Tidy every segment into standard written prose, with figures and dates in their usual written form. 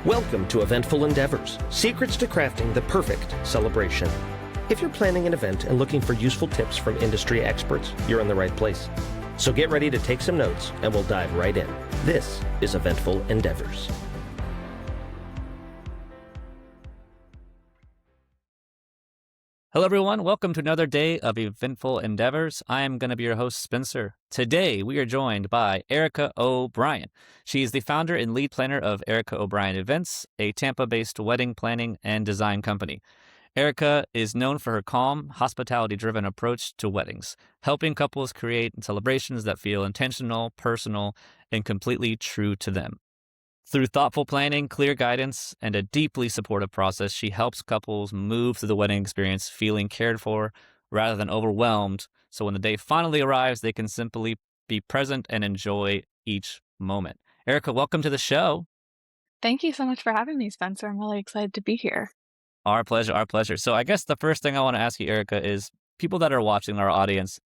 Welcome to Eventful Endeavors, secrets to crafting the perfect celebration. If you're planning an event and looking for useful tips from industry experts, you're in the right place. So get ready to take some notes and we'll dive right in. This is Eventful Endeavors. Hello, everyone. Welcome to another day of Eventful Endeavors. I am going to be your host, Spencer. Today, we are joined by Erika O'Brien. She is the founder and lead planner of Erika O'Brien Events, a Tampa-based wedding planning and design company. Erika is known for her calm, hospitality-driven approach to weddings, helping couples create celebrations that feel intentional, personal, and completely true to them. Through thoughtful planning, clear guidance, and a deeply supportive process, she helps couples move through the wedding experience feeling cared for rather than overwhelmed. So when the day finally arrives, they can simply be present and enjoy each moment. Erika, welcome to the show. Thank you so much for having me, Spencer. I'm really excited to be here. Our pleasure, our pleasure. So I guess the first thing I want to ask you, Erika, is people that are watching, our audience,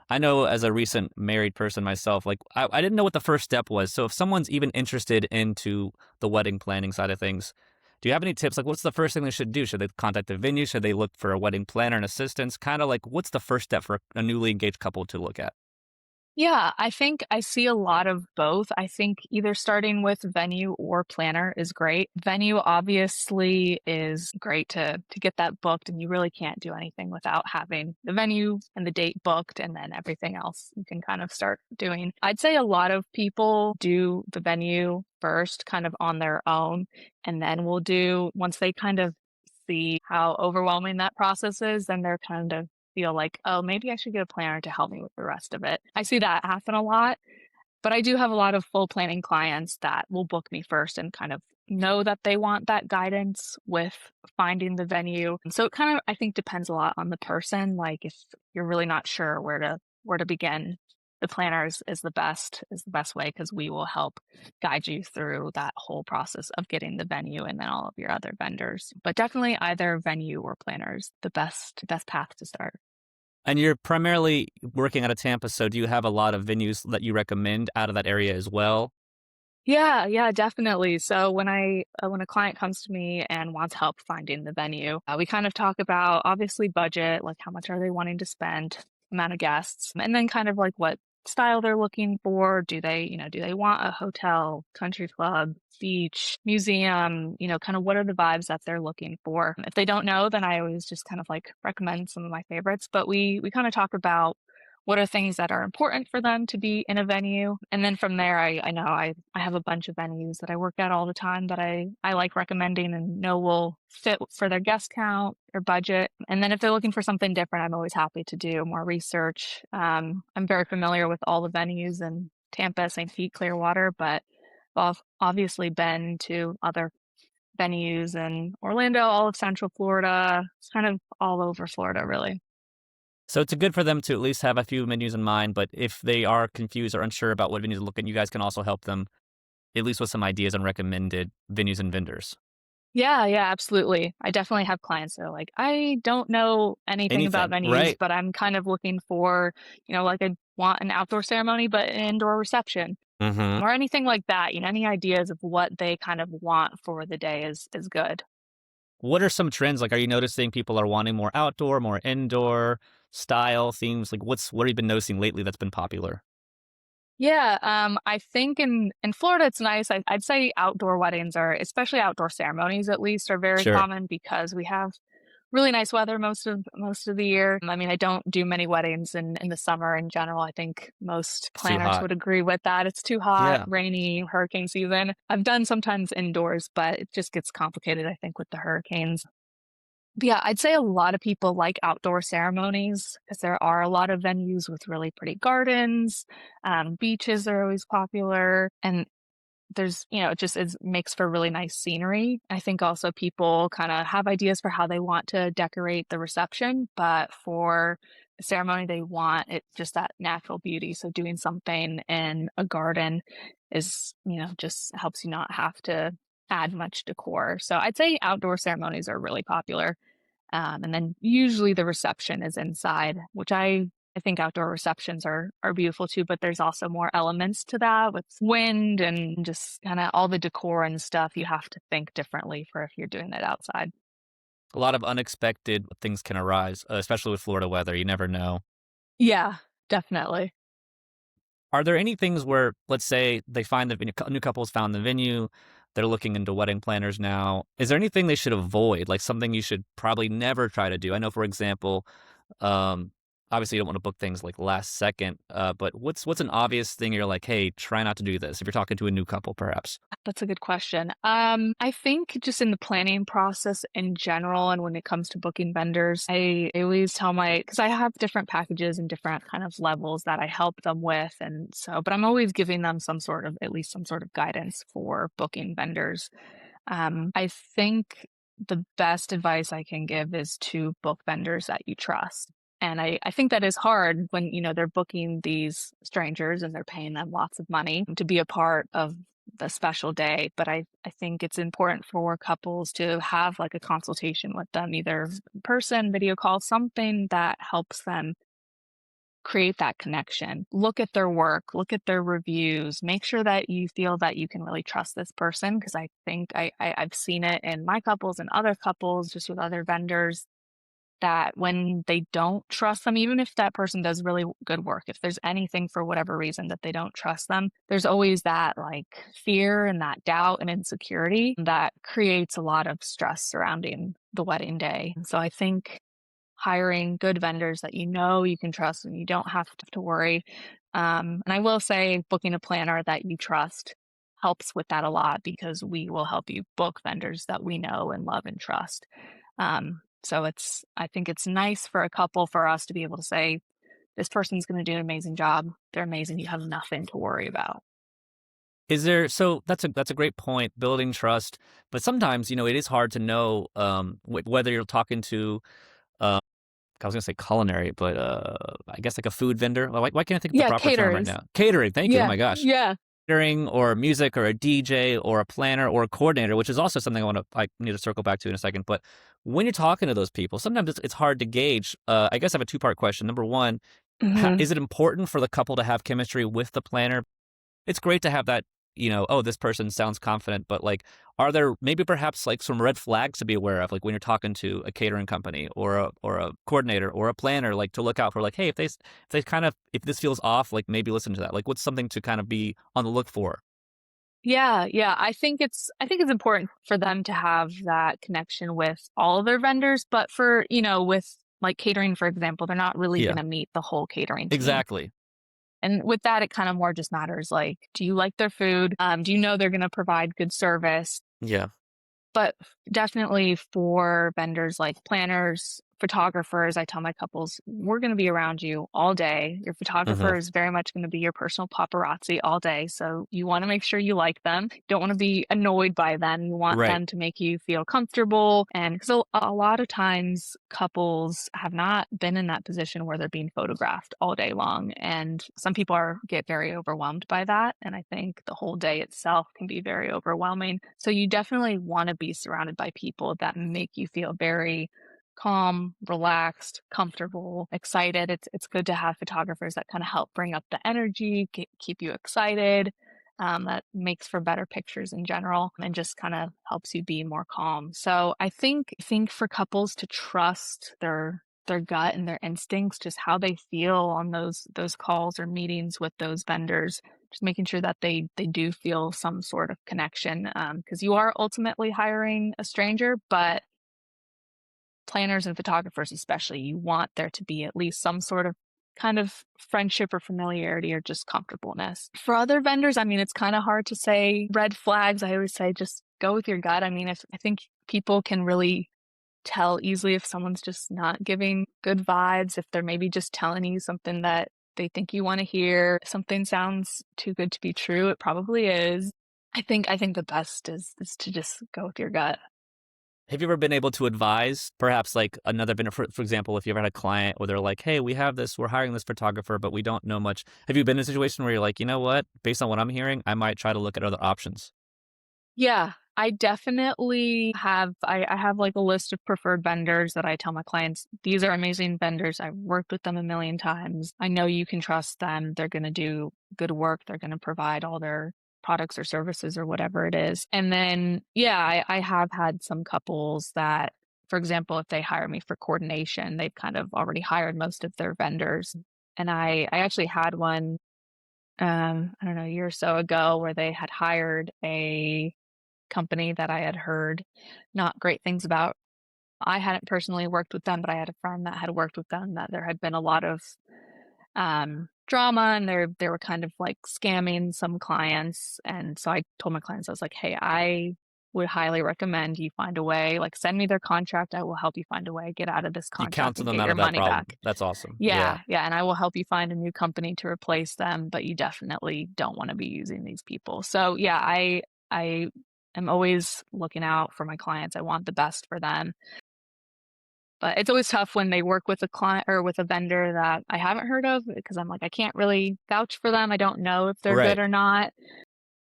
I know as a recent married person myself, I didn't know what the first step was. So if someone's even interested into the wedding planning side of things, do you have any tips? Like, what's the first thing they should do? Should they contact the venue? Should they look for a wedding planner and assistance? Kind of like, what's the first step for a newly engaged couple to look at? Yeah, I think I see a lot of both. I think either starting with venue or planner is great. Venue obviously is great to get that booked, and you really can't do anything without having the venue and the date booked, and then everything else you can kind of start doing. I'd say a lot of people do the venue first kind of on their own, and then will do, once they kind of see how overwhelming that process is, then they're kind of feel like, oh, maybe I should get a planner to help me with the rest of it. I see that happen a lot, but I do have a lot of full planning clients that will book me first and kind of know that they want that guidance with finding the venue. And so it kind of, I think, depends a lot on the person. Like if you're really not sure where to begin, the planner is the best way, because we will help guide you through that whole process of getting the venue and then all of your other vendors. But definitely either venue or planner is the best path to start. And you're primarily working out of Tampa, so do you have a lot of venues that you recommend out of that area as well? Yeah, definitely. So when a client comes to me and wants help finding the venue, we kind of talk about obviously budget, like how much are they wanting to spend, amount of guests, and then kind of like what style they're looking for. Do they want a hotel, country club, beach, museum, kind of what are the vibes that they're looking for? If they don't know, then I always just kind of like recommend some of my favorites, but we kind of talk about what are things that are important for them to be in a venue. And then from there, I know I have a bunch of venues that I work at all the time that I like recommending and know will fit for their guest count, their budget. And then if they're looking for something different, I'm always happy to do more research. I'm very familiar with all the venues in Tampa, St. Pete, Clearwater, but I've obviously been to other venues in Orlando, all of Central Florida. It's kind of all over Florida, really. So it's good for them to at least have a few venues in mind, but if they are confused or unsure about what venues to look at, you guys can also help them at least with some ideas on recommended venues and vendors. Yeah, absolutely. I definitely have clients that are like, I don't know anything about venues, right? but I'm kind of looking for, like I want an outdoor ceremony, but an indoor reception Mm-hmm. or anything like that. Any ideas of what they kind of want for the day is good. What are some trends? Like, are you noticing people are wanting more outdoor, more indoor style themes? Like, what have you been noticing lately that's been popular? Yeah, I think in Florida it's nice. I'd say outdoor weddings are, especially outdoor ceremonies at least, are very Sure. common because we have really nice weather most of the year. I mean, I don't do many weddings in the summer in general. I think most It's too planners hot. would agree with that. It's too hot, Yeah. rainy, hurricane season. I've done sometimes indoors, but it just gets complicated, I think, with the hurricanes. But yeah, I'd say a lot of people like outdoor ceremonies because there are a lot of venues with really pretty gardens. Beaches are always popular. And there's, it just makes for really nice scenery. I think also people kind of have ideas for how they want to decorate the reception, but for the ceremony, they want it just that natural beauty. So doing something in a garden is, just helps you not have to add much decor. So I'd say outdoor ceremonies are really popular. And then usually the reception is inside, which I I think outdoor receptions are beautiful too, but there's also more elements to that with wind and just kind of all the decor and stuff. You have to think differently for if you're doing that outside. A lot of unexpected things can arise, especially with Florida weather. You never know. Yeah, definitely. Are there any things where, let's say, they find the venue, new couples found the venue, they're looking into wedding planners now. Is there anything they should avoid, like something you should probably never try to do? I know, for example, um, obviously you don't want to book things like last second, but what's an obvious thing you're like, hey, try not to do this if you're talking to a new couple, perhaps? That's a good question. I think just in the planning process in general, and when it comes to booking vendors, I always tell because I have different packages and different kind of levels that I help them with. And so, but I'm always giving them at least some sort of guidance for booking vendors. I think the best advice I can give is to book vendors that you trust. And I think that is hard when, they're booking these strangers and they're paying them lots of money to be a part of the special day. But I think it's important for couples to have like a consultation with them, either in person, video call, something that helps them create that connection. Look at their work, look at their reviews, make sure that you feel that you can really trust this person. Because I think I've seen it in my couples and other couples, just with other vendors, that when they don't trust them, even if that person does really good work, if there's anything for whatever reason that they don't trust them, there's always that like fear and that doubt and insecurity that creates a lot of stress surrounding the wedding day. And so I think hiring good vendors that you can trust and you don't have to worry. And I will say booking a planner that you trust helps with that a lot, because we will help you book vendors that we know and love and trust. So I think it's nice for a couple, for us to be able to say, this person's going to do an amazing job. They're amazing. You have nothing to worry about. So that's a great point, building trust. But sometimes, it is hard to know whether you're talking to, I was going to say culinary, but I guess like a food vendor. Why can't I think of the Yeah, proper term right caterers. now? Catering. Thank you. Oh Yeah, my gosh. yeah. Catering or music or a DJ or a planner or a coordinator, which is also something I need to circle back to in a second. But when you're talking to those people, sometimes it's hard to gauge. I guess I have a two-part question. Number one, Mhm. is it important for the couple to have chemistry with the planner? It's great to have that, oh, this person sounds confident, but like, are there maybe perhaps like some red flags to be aware of, like when you're talking to a catering company or a coordinator or a planner, like to look out for, like, hey, if this feels off, like maybe listen to that. Like, what's something to kind of be on the look for? Yeah, yeah. I think it's important for them to have that connection with all of their vendors, but with like catering, for example, they're not really Yeah, going to meet the whole catering team. exactly. And with that, it kind of more just matters like, do you like their food? Do you know they're going to provide good service? Yeah. But definitely for vendors like planners, photographers, I tell my couples, we're going to be around you all day. Your Hmm. photographer is very much going to be your personal paparazzi all day. So you want to make sure you like them. You don't want to be annoyed by them. You want Right. them to make you feel comfortable. And so a lot of times couples have not been in that position where they're being photographed all day long. And some people get very overwhelmed by that. And I think the whole day itself can be very overwhelming. So you definitely want to be surrounded by people that make you feel very calm, relaxed, comfortable, excited. It's good to have photographers that kind of help bring up the energy, keep you excited. That makes for better pictures in general, and just kind of helps you be more calm. So I think for couples to trust their gut and their instincts, just how they feel on those calls or meetings with those vendors, just making sure that they do feel some sort of connection, because you are ultimately hiring a stranger, but planners and photographers especially, you want there to be at least some sort of kind of friendship or familiarity or just comfortableness. For other vendors, I mean, it's kind of hard to say red flags. I always say just go with your gut. I mean, if I think people can really tell easily if someone's just not giving good vibes, if they're maybe just telling you something that they think you want to hear. If something sounds too good to be true, it probably is. I think the best is to just go with your gut. Have you ever been able to advise perhaps like another vendor, for example, if you ever had a client where they're like, hey, we're hiring this photographer, but we don't know much. Have you been in a situation where you're like, you know what, based on what I'm hearing, I might try to look at other options? Yeah. I definitely have I have like a list of preferred vendors that I tell my clients, these are amazing vendors. I've worked with them a million times. I know you can trust them. They're going to do good work. They're going to provide all their products or services or whatever it is. And then, yeah, I have had some couples that, for example, if they hire me for coordination, they've kind of already hired most of their vendors. And I actually had one, I don't know, a year or so ago where they had hired a company that I had heard not great things about. I hadn't personally worked with them, but I had a friend that had worked with them, that there had been a lot of drama, and they were kind of like scamming some clients. And so I told my clients, I was like, hey, I would highly recommend you find a way, like send me their contract. I will help you find a way, get out of this You contract counsel and them get out your of that money problem. back. That's awesome. Yeah, yeah. And I will help you find a new company to replace them, but you definitely don't want to be using these people. So yeah, I am always looking out for my clients. I want the best for them. But it's always tough when they work with a client or with a vendor that I haven't heard of, because I'm like, I can't really vouch for them. I don't know if they're good Right. or not.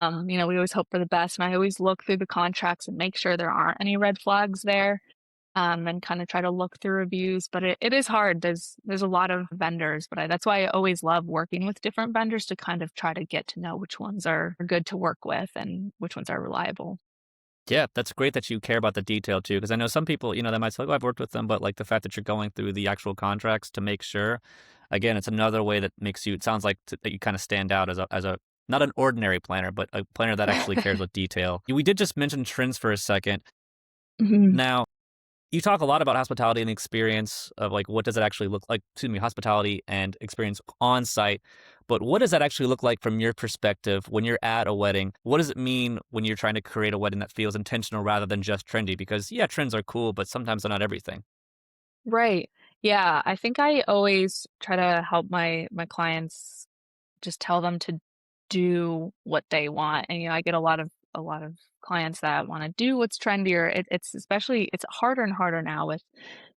We always hope for the best, and I always look through the contracts and make sure there aren't any red flags there, and kind of try to look through reviews. But it is hard. There's a lot of vendors, but that's why I always love working with different vendors to kind of try to get to know which ones are good to work with and which ones are reliable. Yeah, that's great that you care about the detail too, because I know some people, they might say, "Oh, I've worked with them," but like the fact that you're going through the actual contracts to make sure, again, it's another way that makes you. It sounds like that you kind of stand out as a not an ordinary planner, but a planner that actually cares with detail. We did just mention trends for a second. Mhm. Now, you talk a lot about hospitality and the experience of like what does it actually look like, excuse me, hospitality and experience on site. But what does that actually look like from your perspective when you're at a wedding? What does it mean when you're trying to create a wedding that feels intentional rather than just trendy? Because yeah, trends are cool, but sometimes they're not everything. Right. Yeah, I think I always try to help my clients, just tell them to do what they want. And I get a lot of clients that want to do what's trendier. It's harder and harder now with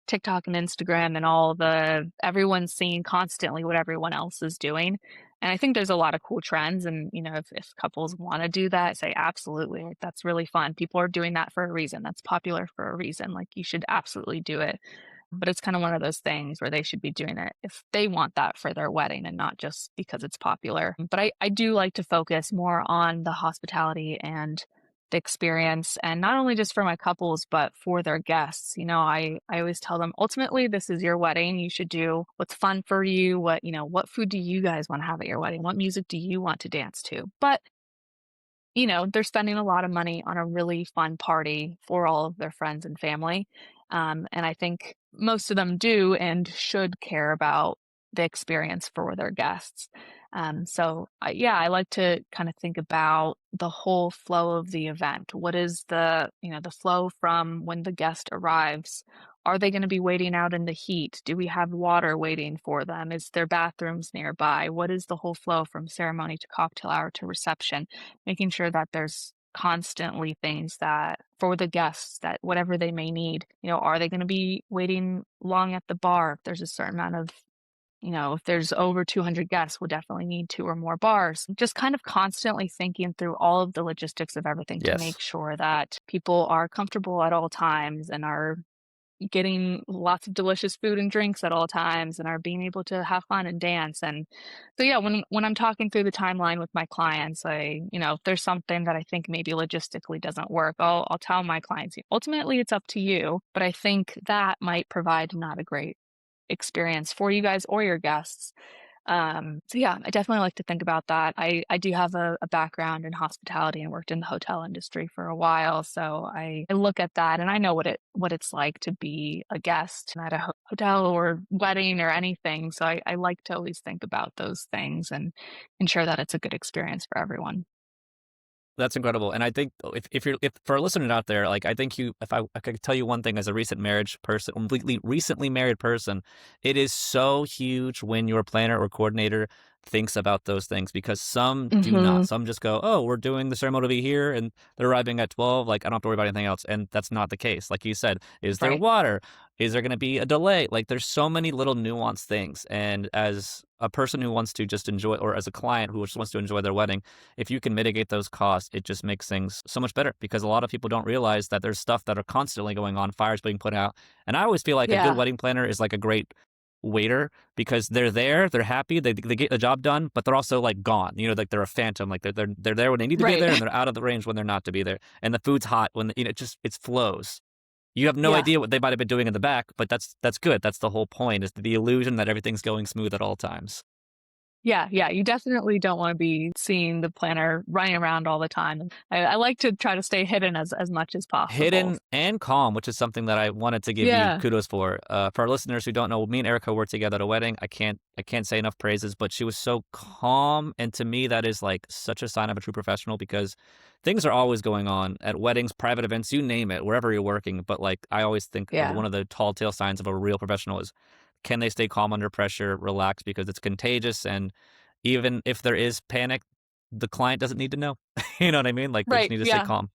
TikTok and Instagram and all the everyone's seeing constantly what everyone else is doing. And I think there's a lot of cool trends. And if couples want to do that, say absolutely. Like, that's really fun. People are doing that for a reason. That's popular for a reason. Like, you should absolutely do it. But it's kind of one of those things where they should be doing it if they want that for their wedding and not just because it's popular. But I do like to focus more on the hospitality and the experience, and not only just for my couples, but for their guests. I always tell them, ultimately, this is your wedding. You should do what's fun for you. What food do you guys want to have at your wedding? What music do you want to dance to? But they're spending a lot of money on a really fun party for all of their friends and family. And I think most of them do and should care about the experience for their guests. Yeah, I like to kind of think about the whole flow of the event. What is the flow from when the guest arrives? Are they going to be waiting out in the heat? Do we have water waiting for them? Is there bathrooms nearby? What is the whole flow from ceremony to cocktail hour to reception? Making sure that there's constantly things that for the guests, that whatever they may need, are they going to be waiting long at the bar? If there's a certain amount of, if there's over 200 guests, we'll definitely need two or more bars. Just kind of constantly thinking through all of the logistics of everything to Yes. make sure that people are comfortable at all times and are getting lots of delicious food and drinks at all times and are being able to have fun and dance. And so yeah, when I'm talking through the timeline with my clients, if there's something that I think maybe logistically doesn't work, I'll tell my clients, ultimately it's up to you, but I think that might provide not a great experience for you guys or your guests. So yeah, I definitely like to think about that. I do have a background in hospitality and worked in the hotel industry for a while. So I look at that and I know what it's like to be a guest at a hotel or wedding or anything. So I like to always think about those things and ensure that it's a good experience for everyone. That's incredible. And I think if for a listener out there, like I think if I could tell you one thing as a recent marriage person, completely recently married person, it is so huge when your planner or coordinator thinks about those things, because some do Mm-hmm. not. Some just go, oh, we're doing the ceremony here and they're arriving at 12. Like, I don't have to worry about anything else. And that's not the case. Like you said, is there Right. water? Is there going to be a delay? Like, there's so many little nuanced things. And as a person who wants to just enjoy, or as a client who just wants to enjoy their wedding, if you can mitigate those costs, it just makes things so much better, because a lot of people don't realize that there's stuff that are constantly going on, fires being put out. And I always feel like a good Yeah. wedding planner is like a great waiter, because they're there, they're happy, they get the job done, but they're also like gone. Like they're a phantom. Like they're there when they need to be there, Right. and they're out of the range when they're not to be there. And the food's hot when it just it flows. You have no Yeah. idea what they might have been doing in the back, but that's good. That's the whole point, is the illusion that everything's going smooth at all times. Yeah, yeah, you definitely don't want to be seeing the planner running around all the time. I like to try to stay hidden as much as possible. Hidden and calm, which is something that I wanted to give you Yeah, kudos for. For our listeners who don't know, me and Erika worked together at a wedding. I can't say enough praises, but she was so calm, and to me that is like such a sign of a true professional, because things are always going on at weddings, private events, you name it, wherever you're working. But like, I always think yeah, one of the tall tale signs of a real professional is, can they stay calm under pressure, relax, because it's contagious, and even if there is panic, the client doesn't need to know. You know what I mean? Like, they just right, need to stay yeah, calm.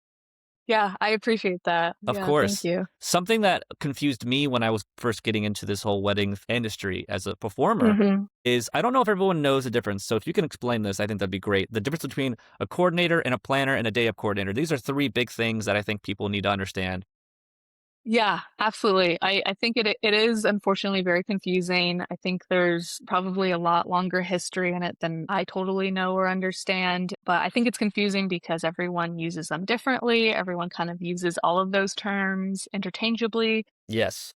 yeah, I appreciate that. Of Yeah, thank course. you. Something that confused me when I was first getting into this whole wedding industry as a performer Hmm. is, I don't know if everyone knows the difference. So if you can explain this, I think that'd be great. The difference between a coordinator and a planner and a day of coordinator. These are three big things that I think people need to understand. Yeah, absolutely. I think it is unfortunately very confusing. I think there's probably a lot longer history in it than I totally know or understand. But I think it's confusing because everyone uses them differently. Everyone kind of uses all of those terms interchangeably. Yes.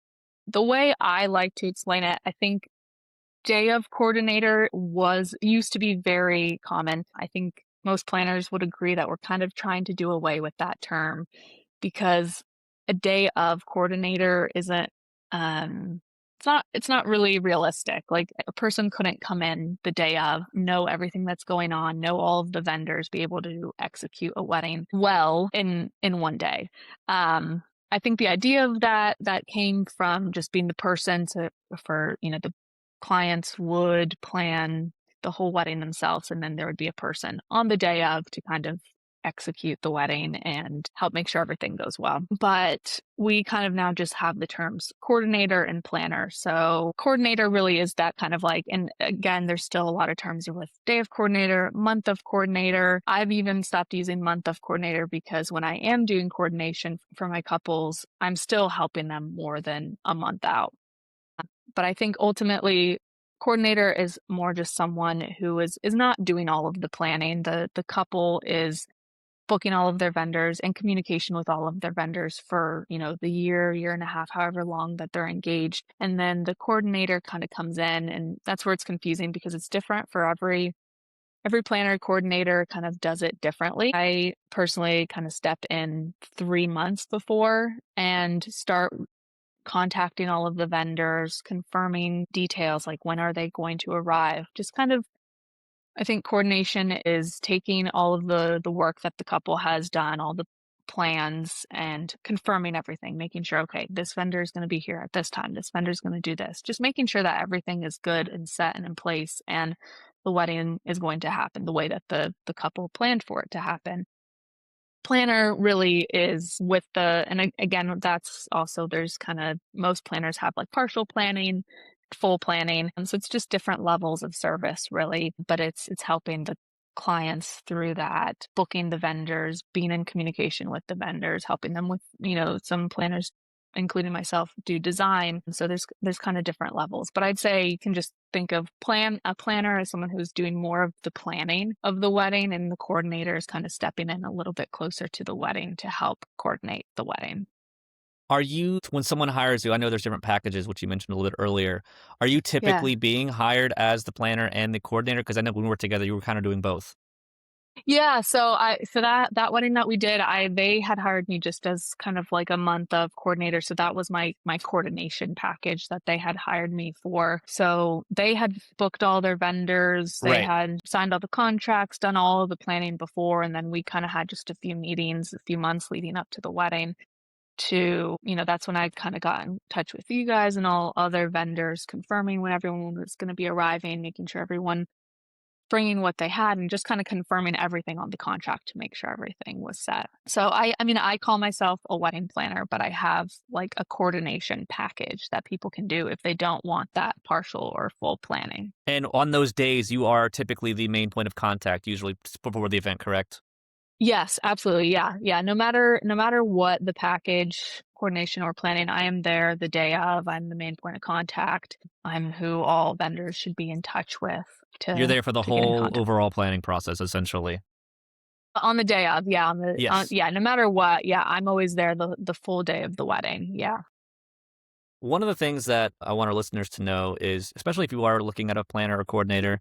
The way I like to explain it, I think day of coordinator was used to be very common. I think most planners would agree that we're kind of trying to do away with that term, because a day of coordinator isn't um it's not really realistic. Like, a person couldn't come in the day of, know everything that's going on, know all of the vendors, be able to execute a wedding well in one day. I think the idea of that came from just being the person to for the clients would plan the whole wedding themselves, and then there would be a person on the day of to kind of execute the wedding and help make sure everything goes well. But we kind of now just have the terms coordinator and planner. So coordinator really is that kind of like, and again, there's still a lot of terms with day of coordinator, month of coordinator. I've even stopped using month of coordinator, because when I am doing coordination for my couples, I'm still helping them more than a month out. But I think ultimately, coordinator is more just someone who is not doing all of the planning. The couple is booking all of their vendors and communication with all of their vendors for, the year and a half, however long that they're engaged. And then the coordinator kind of comes in, and that's where it's confusing, because it's different for every planner. Coordinator kind of does it differently. I personally kind of step in 3 months before and start contacting all of the vendors, confirming details like when are they going to arrive. Just kind of, I think coordination is taking all of the work that the couple has done, all the plans, and confirming everything, making sure, okay, this vendor is going to be here at this time, this vendor is going to do this. Just making sure that everything is good and set and in place, and the wedding is going to happen the way that the couple planned for it to happen. Planner really is with and again, that's also, there's kind of, most planners have like partial planning, full planning. And so it's just different levels of service really, but it's helping the clients through that, booking the vendors, being in communication with the vendors, helping them with, some planners, including myself, do design. And so there's kind of different levels, but I'd say you can just think of a planner as someone who's doing more of the planning of the wedding, and the coordinator is kind of stepping in a little bit closer to the wedding to help coordinate the wedding. Are you, when someone hires you, I know there's different packages, which you mentioned a little bit earlier. Are you Yeah. typically being hired as the planner and the coordinator? Because I know when we were together, you were kind of doing both. Yeah, so for that wedding that we did, they had hired me just as kind of like a month of coordinator. So that was my coordination package that they had hired me for. So they had booked all their vendors, they Right. had signed all the contracts, done all of the planning before, and then we kind of had just a few meetings, a few months leading up to the wedding. That's when I kind of got in touch with you guys and all other vendors, confirming when everyone was going to be arriving, making sure everyone bringing what they had and just kind of confirming everything on the contract to make sure everything was set. So I mean, I call myself a wedding planner, but I have like a coordination package that people can do if they don't want that partial or full planning. And on those days, you are typically the main point of contact, usually before the event, correct? Yes, absolutely. Yeah. Yeah. No matter what the package, coordination or planning, I am there the day of. I'm the main point of contact. I'm who all vendors should be in touch with You're to there for the to get in whole contact. overall planning process, essentially. On the day of, yeah, Yes. yeah, no matter what, yeah, I'm always there the full day of the wedding. Yeah. One of the things that I want our listeners to know is, especially if you are looking at a planner or coordinator,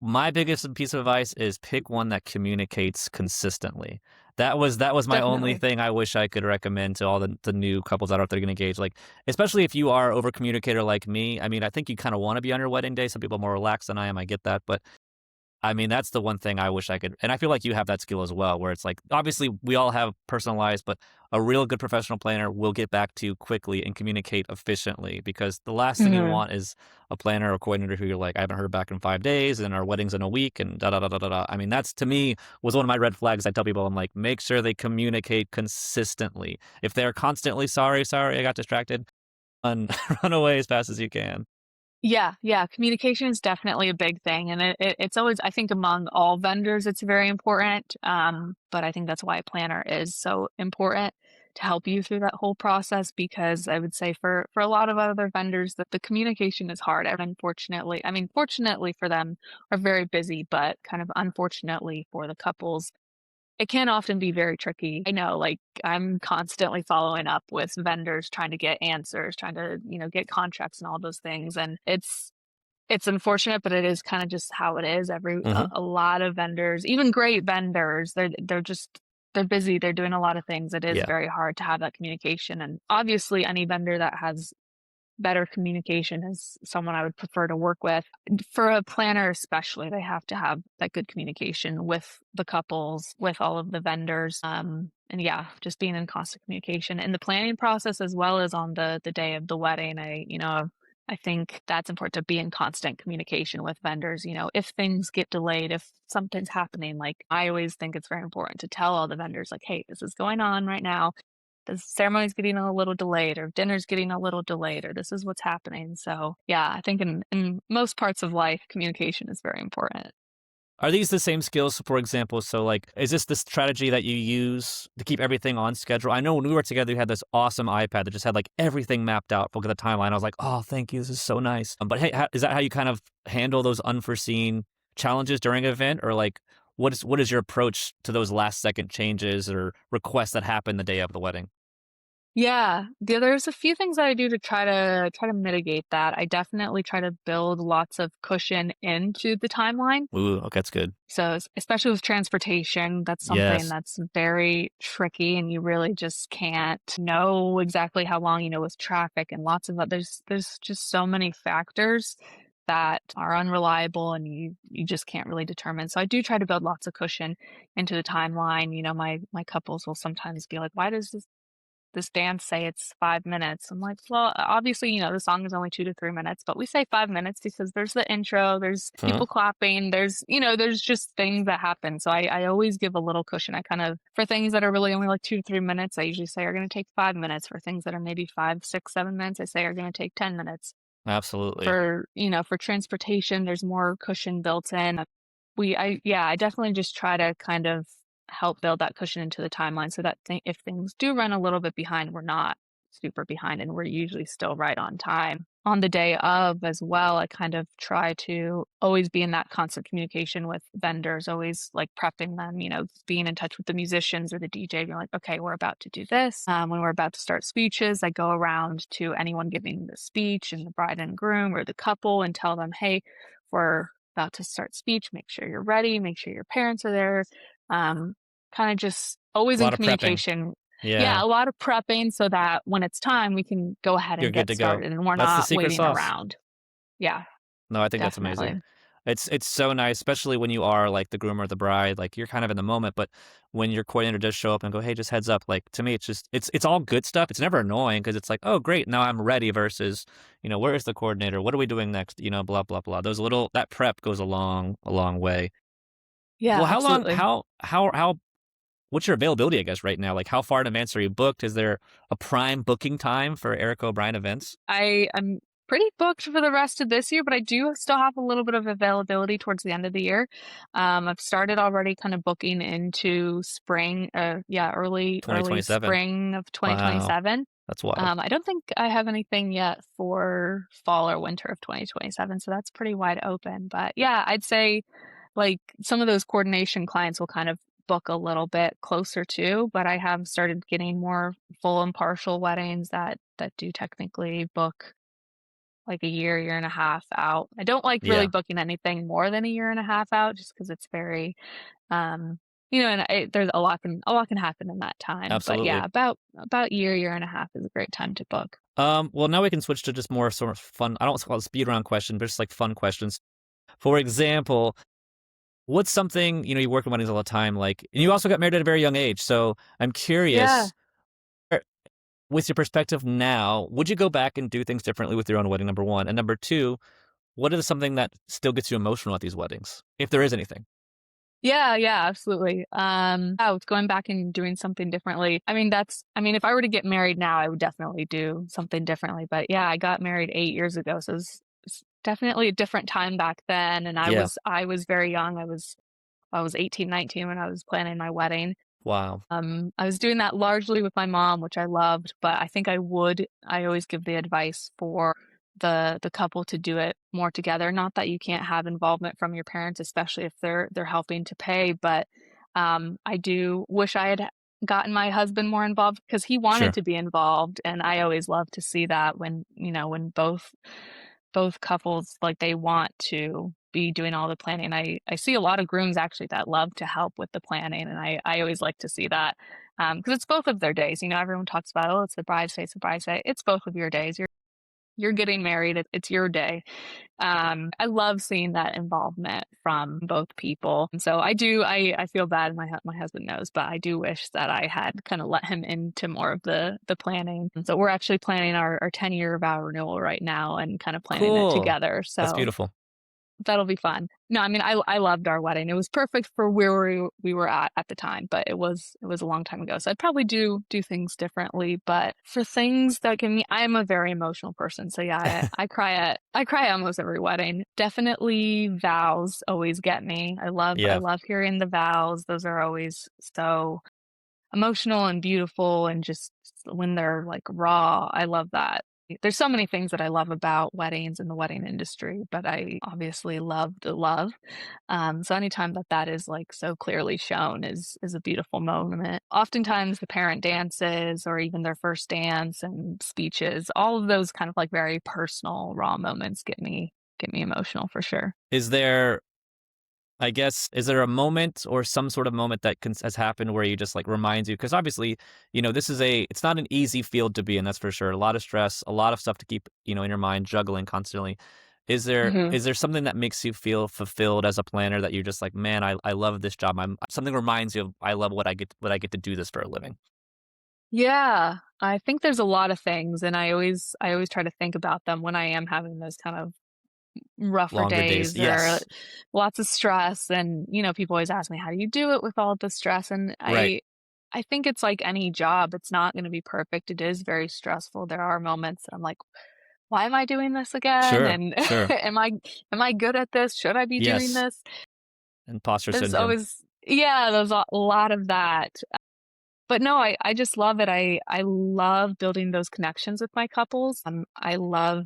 my biggest piece of advice is pick one that communicates consistently. That was my only Definitely. thing I wish I could recommend to all the new couples that are out there going to engage. Like, especially if you are over communicator like me. I mean, I think you kind of want to be on your wedding day. Some people are more relaxed than I am. I get that, but I mean, that's the one thing I wish I could, and I feel like you have that skill as well, where it's like, obviously we all have personal lives, but a real good professional planner will get back to you quickly and communicate efficiently, because the last thing you Mhm. want is a planner or coordinator who you're like, I haven't heard back in 5 days and our wedding's in a week and da da da da da da. I mean, that's to me was one of my red flags. I tell people, I'm like, make sure they communicate consistently. If they're constantly sorry, I got distracted, run, run away as fast as you can. Yeah, yeah, communication is definitely a big thing, and it's always, I think, among all vendors, it's very important. But I think that's why a planner is so important to help you through that whole process. Because I would say for a lot of other vendors that the communication is hard. And unfortunately, I mean, fortunately for them, are very busy, but kind of unfortunately for the couples, it can often be very tricky. I know, like, I'm constantly following up with vendors trying to get answers, trying to, get contracts and all those things. And it's unfortunate, but it is kind of just how it is. A lot of vendors, even great vendors, they're busy, they're doing a lot of things. It is Yeah. very hard to have that communication. And obviously any vendor that has better communication is someone I would prefer to work with. For a planner especially, they have to have that good communication with the couples, with all of the vendors. And yeah, just being in constant communication in the planning process as well as on the day of the wedding. I think that's important to be in constant communication with vendors. If things get delayed, if something's happening, like I always think it's very important to tell all the vendors, like, hey, this is going on right now, the ceremony's getting a little delayed or dinner's getting a little delayed or this is what's happening. So yeah, I think in most parts of life, communication is very important. Are these the same skills, for example? So, like, is this the strategy that you use to keep everything on schedule? I know when we were together, you had this awesome iPad that just had like everything mapped out. Look at the timeline. I was like, oh, thank you. This is so nice. But hey, is that how you kind of handle those unforeseen challenges during an event? Or like, what is your approach to those last second changes or requests that happen the day of the wedding? Yeah, there's a few things that I do to try to mitigate that. I definitely try to build lots of cushion into the timeline. Ooh, okay, that's good. So especially with transportation, that's something Yes. that's very tricky, and you really just can't know exactly how long, with traffic and lots of there's just so many factors that are unreliable, and you just can't really determine. So I do try to build lots of cushion into the timeline. My couples will sometimes be like, "Why does this dance say it's 5 minutes?" I'm like, well, obviously, the song is only 2 to 3 minutes, but we say 5 minutes because there's the intro, there's Huh? people clapping, there's just things that happen. So I always give a little cushion. I kind of, for things that are really only like 2 to 3 minutes, I usually say are going to take 5 minutes. For things that are maybe 5, 6, 7 minutes, I say are going to take 10 minutes. Absolutely. For transportation, there's more cushion built in. I definitely just try to kind of help build that cushion into the timeline so that if things do run a little bit behind, we're not super behind and we're usually still right on time. On the day of as well, I kind of try to always be in that constant communication with vendors, always like prepping them, being in touch with the musicians or the DJ, being like, okay, we're about to do this. When we're about to start speeches, I go around to anyone giving the speech and the bride and groom or the couple and tell them, hey, we're about to start speech. Make sure you're ready. Make sure your parents are there. Um, Kind of just always A in lot of prepping. communication. Yeah, Yeah, a lot of prepping so that when it's time, we can go ahead you're and good get to go. started and we're That's the not secret waiting sauce. around. Yeah, No, I think that's amazing. definitely. It's so nice, especially when you are like the groom or the bride, like you're kind of in the moment, but when your coordinator does show up and go, "Hey, just heads up," like to me, it's just it's all good stuff. It's never annoying because it's like, "Oh, great, now I'm ready," versus, where is the coordinator? What are we doing next? Blah blah blah. Those little that prep goes a long way. Yeah, Well, how long? absolutely. How? What's your availability? I guess right now, like how far in advance are you booked? Is there a prime booking time for Erika O'Brien events? I am pretty booked for the rest of this year, but I do still have a little bit of availability towards the end of the year. I've started already kind of booking into spring, early 2027. spring of Wow, 2027. that's wild. I don't think I have anything yet for fall or winter of 2027, so that's pretty wide open. But yeah, I'd say like some of those coordination clients will kind of book a little bit closer to, but I have started getting more full and partial weddings that do technically book like a year and a half out. I don't like really Yeah, booking anything more than a year and a half out just because it's very um and there's a lot can happen in that time. But yeah, absolutely. about year and a half is a great time to book. Well, now we can switch to just more sort of fun. I don't want to call it speed round question, but just like fun questions. For example, what's something you work in weddings all the time, like, and you also got married at a very young age. So I'm Yeah. curious, with your perspective now, would you go back and do things differently with your own wedding? Number one, and number two, what is something that still gets you emotional at these weddings, if there is anything? Yeah, yeah, absolutely. With going back and doing something differently. If I were to get married now, I would definitely do something differently. But yeah, I got married 8 years ago, so it's definitely a different time back then. And I Yeah. was I was very young. I was 18, 19 when I was planning my wedding. Wow. I was doing that largely with my mom, which I loved, but I always give the advice for the couple to do it more together. Not that you can't have involvement from your parents, especially if they're helping to pay, but I do wish I had gotten my husband more involved because he wanted Sure. to be involved, and I always love to see that when both couples like they want to be doing all the planning. I see a lot of grooms actually that love to help with the planning, and I always like to see that because it's both of their days. Everyone talks about, oh, it's the bride's day, it's the bride's day. It's both of your days. You're getting married. It's your day. I love seeing that involvement from both people. And so I do. I feel bad. My husband knows, but I do wish that I had kind of let him into more of the planning. And so we're actually planning our 10-year vow renewal right now and kind of planning it Cool. together. That's So beautiful. that'll be fun. No, I loved our wedding. It was perfect for where we were at the time, but it was a long time ago. So I'd probably do things differently. But for things that give me, I am a very emotional person. So yeah, I cry at almost every wedding. Definitely vows always get me. I Yeah. love hearing the vows. Those are always so emotional and beautiful, and just when they're like raw, I love that. There's so many things that I love about weddings and the wedding industry, but I obviously love the love. So anytime that is like so clearly shown is a beautiful moment. Oftentimes the parent dances or even their first dance and speeches, all of those kind of like very personal raw moments get me emotional for sure. Is there, I guess, is there a moment or some sort of moment that has happened where you just like reminds you? Because obviously, it's not an easy field to be in, that's for sure. A lot of stress, a lot of stuff to keep, in your mind, juggling constantly. Is there Mhm. is there something that makes you feel fulfilled as a planner that you're just like, man, I love this job. Something reminds you of I love what I get to do this for a living. Yeah, I think there's a lot of things, and I always try to think about them when I am having those kind of rougher Longer days. days or Yes. lots of stress. And people always ask me, how do you do it with all the stress? And Right. I think it's like any job. It's not going to be perfect. It is very stressful. There are moments that I'm like, why am I doing this again? Sure. And Sure. am I good at this? Should I be doing Yes. this? Imposter There's syndrome. always there's a lot of that. But no, I just love it. I love building those connections with my couples. I love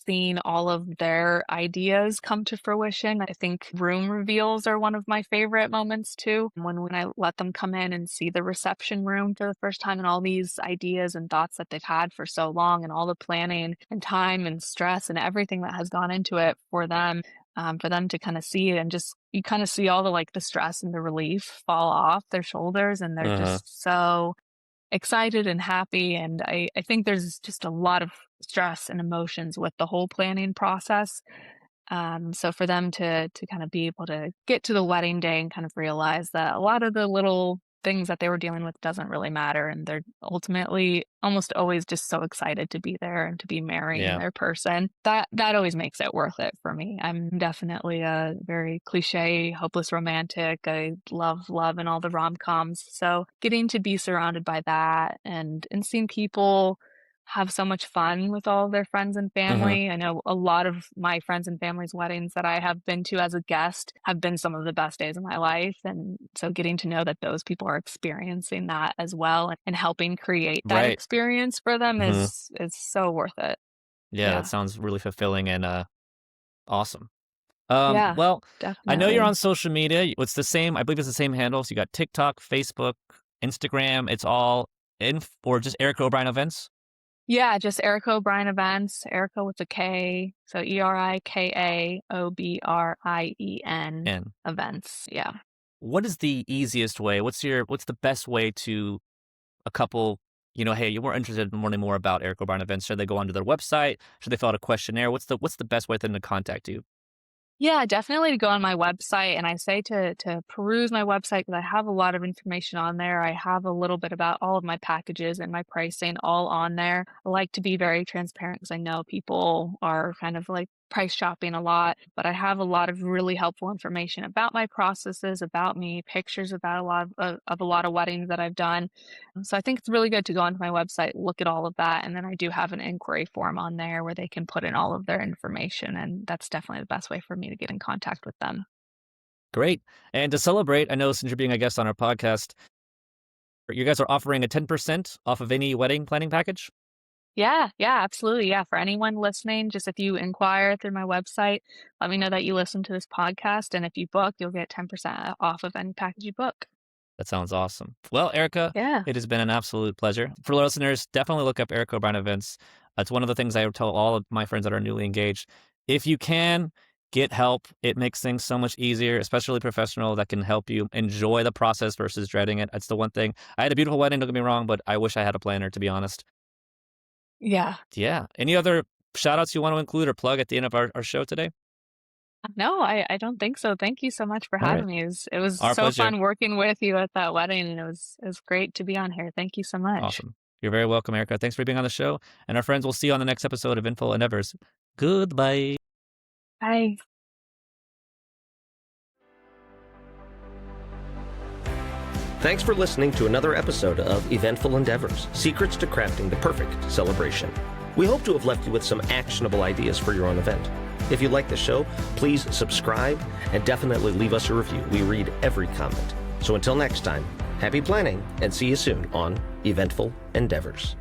seeing all of their ideas come to fruition. I think room reveals are one of my favorite moments too. When I let them come in and see the reception room for the first time and all these ideas and thoughts that they've had for so long and all the planning and time and stress and everything that has gone into it for them to kind of see it, and just you kind of see all the stress and the relief fall off their shoulders, and they're Uh-huh. just so excited and happy. And I think there's just a lot of stress and emotions with the whole planning process. So for them to kind of be able to get to the wedding day and kind of realize that a lot of the little things that they were dealing with doesn't really matter, and they're ultimately almost always just so excited to be there and to be marrying Yeah. their person. That always makes it worth it for me. I'm definitely a very cliche, hopeless romantic. I love love and all the rom-coms. So getting to be surrounded by that and seeing people have so much fun with all of their friends and Hmm. family. I know a lot of my friends and family's weddings that I have been to as a guest have been some of the best days of my life. And so getting to know that those people are experiencing that as well and helping create that Right. experience for them Hmm. is so worth it. Yeah, that Yeah. sounds really fulfilling and awesome. Yeah, Well, I know you're on definitely. social media. It's the same. I believe it's the same handles. You got TikTok, Facebook, Instagram. It's all or just Erika O'Brien Events. Yeah, just Erika O'Brien Events, Erica with a K. So ErikaObrien And events. Yeah. what is the easiest way? What's the best way to a couple? Hey, you were interested in learning more about Erika O'Brien Events. Should they go onto their website? Should they fill out a questionnaire? What's the best way for them to contact you? Yeah, definitely to go on my website, and I say to peruse my website because I have a lot of information on there. I have a little bit about all of my packages and my pricing all on there. I like to be very transparent because I know people are kind of like price shopping a lot, but I have a lot of really helpful information about my processes, about me, pictures about a lot of weddings that I've done. So I think it's really good to go onto my website, look at all of that, and then I do have an inquiry form on there where they can put in all of their information, and that's definitely the best way for me to get in contact with them. Great. And to celebrate, I know since you're being a guest on our podcast, you guys are offering a 10% off of any wedding planning package. Yeah, yeah, absolutely. Yeah, for anyone listening, just if you inquire through my website, let me know that you listen to this podcast, and if you book, you'll get 10% off of any package you book. That sounds awesome. Well, Erica, Yeah. it has been an absolute pleasure. For listeners, definitely look up Erika O'Brien Events. It's one of the things I tell all of my friends that are newly engaged. If you can, get help. It makes things so much easier, especially professional that can help you enjoy the process versus dreading it. That's the one thing. I had a beautiful wedding, don't get me wrong, but I wish I had a planner, to be honest. Yeah. Yeah. Any other shout outs you want to include or plug at the end of our show today? No, I don't think so. Thank you so much for All right. having me. It was Our so pleasure. fun working with you at that wedding, and it was great to be on here. Thank you so much. Awesome. You're very welcome, Erica. Thanks for being on the show. And our friends, we'll see you on the next episode of Eventful Endeavors. Goodbye. Bye. Thanks for listening to another episode of Eventful Endeavors, Secrets to Crafting the Perfect Celebration. We hope to have left you with some actionable ideas for your own event. If you like the show, please subscribe and definitely leave us a review. We read every comment. So until next time, happy planning and see you soon on Eventful Endeavors.